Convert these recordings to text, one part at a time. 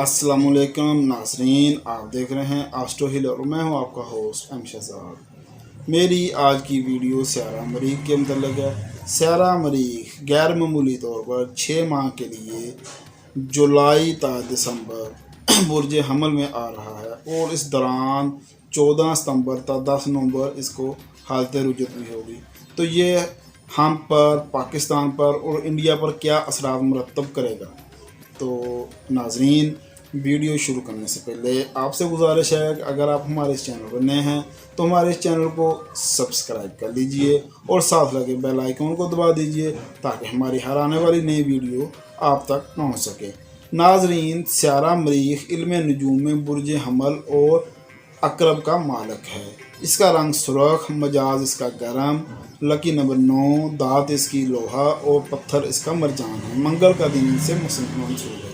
अस्सलाम वालेकुम नाज़रीन, आप देख रहे हैं आस्ट्रो हिल और मैं हूं आपका होस्ट एम शहजाद। मेरी आज की वीडियो स्यारा मरीख के मतलब है। स्यारा मरीख गैर मामूली तौर पर 6 माह के लिए जुलाई ता दिसंबर बुर्ज हमल में आ रहा है और इस दौरान 14 सितंबर ता 10 नवंबर इसको हालत रुजत भी होगी। तो ये हम पर, पाकिस्तान पर और इंडिया पर क्या असरात मुरतब करेगा। तो नाज़रीन, वीडियो शुरू करने से पहले आपसे गुजारिश है कि अगर आप हमारे इस चैनल पर नए हैं तो हमारे इस चैनल को सब्सक्राइब कर लीजिए और साथ लगे बेल आइकन को दबा दीजिए ताकि हमारी हर आने वाली नई वीडियो आप तक पहुंच सके। नाज़रीन, स्यारा मरीख इल्म नजूम में बुर्ज हमल और अकरब का मालक है। इसका रंग सुरख, मजाज इसका गरम, लकी नंबर 9, दांत इसकी लोहा और पत्थर इसका मरजान है। मंगल का दिन से मंसूब है।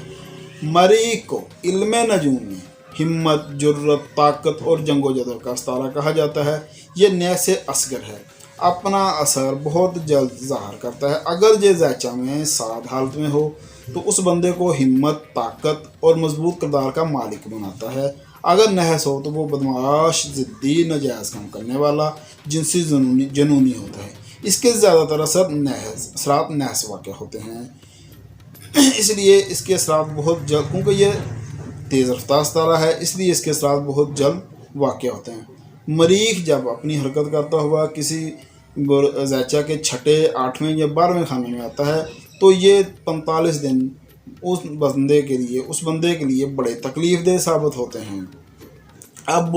मरीख को इल्म नजूम में हिम्मत, जुर्रत, ताकत और जंगो जदल का सितारा कहा जाता है। ये नैसे असगर है, अपना असर बहुत जल्द ज़ाहिर करता है। अगर ये ज़ैचा में साद हालत में हो तो उस बंदे को हिम्मत, ताकत और मजबूत किरदार का मालिक बनाता है। अगर नहस हो तो वो बदमाश, ज़िद्दी, नजायज़ काम करने वाला, जिनसी जनूनी होता है। इसके ज़्यादातर असरात नहस वाक़ होते हैं, इसलिए इसके असरात बहुत जल्द, क्योंकि ये तेज़ रफ्तार सितारा है इसलिए इसके असरात बहुत जल्द वाक़ होते हैं। मरीख जब अपनी हरकत करता हुआ किसी ज़ैचा के 6, 8वें या 12वें खाने में आता है तो ये 45 दिन उस बंदे के लिए बड़े तकलीफ़ दह साबित होते हैं। अब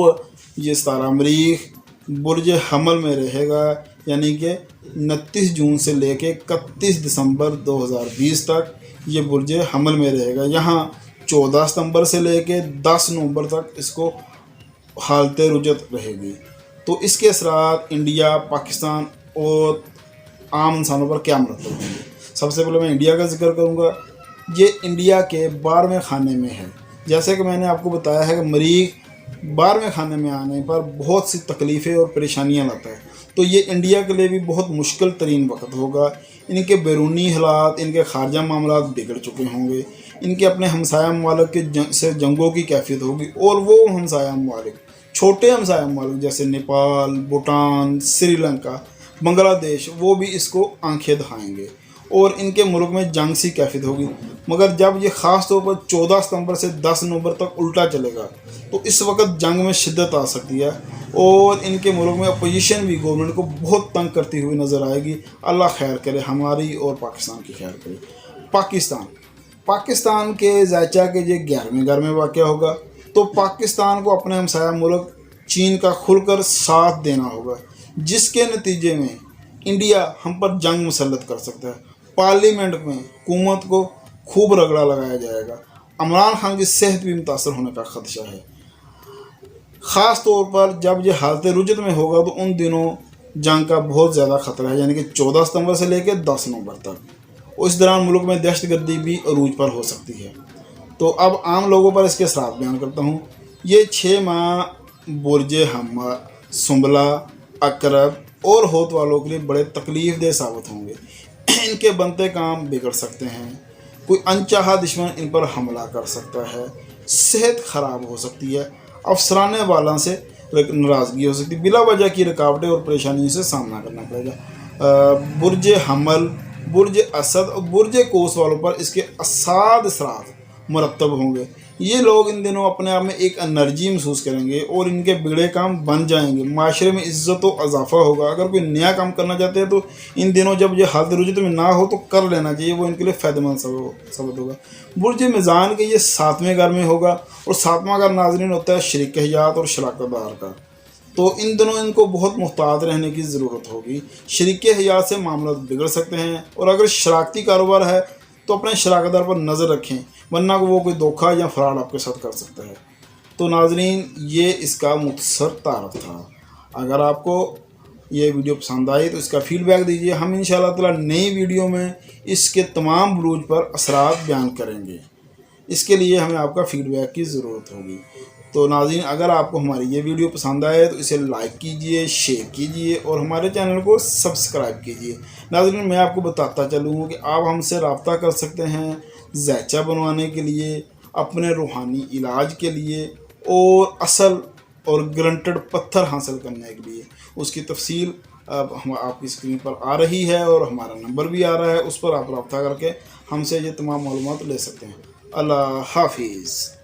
ये सितारा मरीख बुर्ज हमल में रहेगा, यानी कि 29 जून से लेके 31 दिसंबर 2020 तक ये बुर्ज हमल में रहेगा। यहाँ 14 सितंबर से लेके 10 नवंबर तक इसको हालत रुजत रहेगी। तो इसके असरात इंडिया, पाकिस्तान और आम इंसानों पर क्या मरतब होंगे। सबसे पहले मैं इंडिया का जिक्र करूँगा। ये इंडिया के 12वें खाने में है। जैसे कि मैंने आपको बताया है कि मरीख 12वें खाने में आने पर बहुत सी तकलीफ़ें और परेशानियां लाता है। तो ये इंडिया के लिए भी बहुत मुश्किल तरीन वक्त होगा। इनके बैरूनी हालात, इनके खारजा मामला बिगड़ चुके होंगे। इनके अपने हमसाया ममालिक के से जंगों की कैफियत होगी और वो हमसाया ममालिक, छोटे हमसाया ममालिक जैसे नेपाल, भूटान, श्रीलंका, बांग्लादेश, वो भी इसको आंखें दिखाएंगे और इनके मुल्क में जंग सी कैफियत होगी। मगर जब ये ख़ास तौर पर 14 सितंबर से 10 नवंबर तक उल्टा चलेगा तो इस वक्त जंग में शिद्दत आ सकती है और इनके मुल्क में अपोजिशन भी गवर्नमेंट को बहुत तंग करती हुई नज़र आएगी। अल्लाह खैर करे, हमारी और पाकिस्तान की खैर करे। पाकिस्तान के ज़ैचा के ये 11वें घर में वाक़ होगा। तो पाकिस्तान को अपने हमसाया मुल्क चीन का खुलकर साथ देना होगा, जिसके नतीजे में इंडिया हम पर जंग मुसल्लत कर सकता है। पार्लियामेंट में हुकूमत को खूब रगड़ा लगाया जाएगा। इमरान खान की सेहत भी मुतासर होने का खदशा है। ख़ास तौर पर जब ये हालत रुजत में होगा तो उन दिनों जंग का बहुत ज़्यादा ख़तरा है, यानी कि 14 सितंबर से लेकर 10 नवंबर तक। और इस दौरान मुल्क में दहशतगर्दी भी अरूज पर हो सकती है। तो अब आम लोगों पर इसके असरात बयान करता हूँ। ये 6 माह बुर्ज हमल, सुंबला, अकरब और होत वालों के लिए बड़े तकलीफ़ दह साबित होंगे। इनके बनते काम बिगड़ सकते हैं, कोई अनचाहा दुश्मन इन पर हमला कर सकता है, सेहत ख़राब हो सकती है, अफसराने वालों से नाराज़गी हो सकती है, बिला वजह की रुकावटें और परेशानियों से सामना करना पड़ेगा। बुर्ज हमल, बुर्ज असद और बुर्ज कोस वालों पर इसके असाद असरात मुरतब होंगे। ये लोग इन दिनों अपने आप में एक एनर्जी महसूस करेंगे और इनके बिगड़े काम बन जाएंगे। माशरे में इज़्ज़त व इजाफा होगा। अगर कोई नया काम करना चाहते हैं तो इन दिनों जब ये हालत रुजत में ना हो तो कर लेना चाहिए, वो इनके लिए फ़ायदेमंद साबित होगा। बुर्ज मीज़ान के ये 7वें घर में होगा और 7वां घर नाज़रीन होता है शरीक हयात और शराकतदार का। तो इन दिनों इनको बहुत मुहतात रहने की ज़रूरत होगी। शरीक हयात से मामला बिगड़ सकते हैं और अगर शराकती कारोबार है तो अपने शराकतदार पर नज़र रखें, वरना वो कोई धोखा या फ्रॉड आपके साथ कर सकता है। तो नाज़रीन, ये इसका मुख्तसर तारफ़ था। अगर आपको ये वीडियो पसंद आई तो इसका फ़ीडबैक दीजिए। हम इंशाअल्लाह ताला नई वीडियो में इसके तमाम बुरूज पर असरात बयान करेंगे। इसके लिए हमें आपका फ़ीडबैक की ज़रूरत होगी। तो नाज़रीन, अगर आपको हमारी ये वीडियो पसंद आए तो इसे लाइक कीजिए, शेयर कीजिए और हमारे चैनल को सब्सक्राइब कीजिए। नाज़रीन, मैं आपको बताता चलूँ कि आप हमसे रब्ता कर सकते हैं ज़ैचा बनवाने के लिए اپنے روحانی علاج کے لیے اور اصل اور گرنٹڈ پتھر حاصل کرنے کے لیے۔ اس کی تفصیل اب ہم آپ کی اسکرین پر آ رہی ہے اور ہمارا نمبر بھی آ رہا ہے، اس پر آپ رابطہ کر کے ہم سے یہ تمام معلومات لے سکتے ہیں۔ اللہ حافظ۔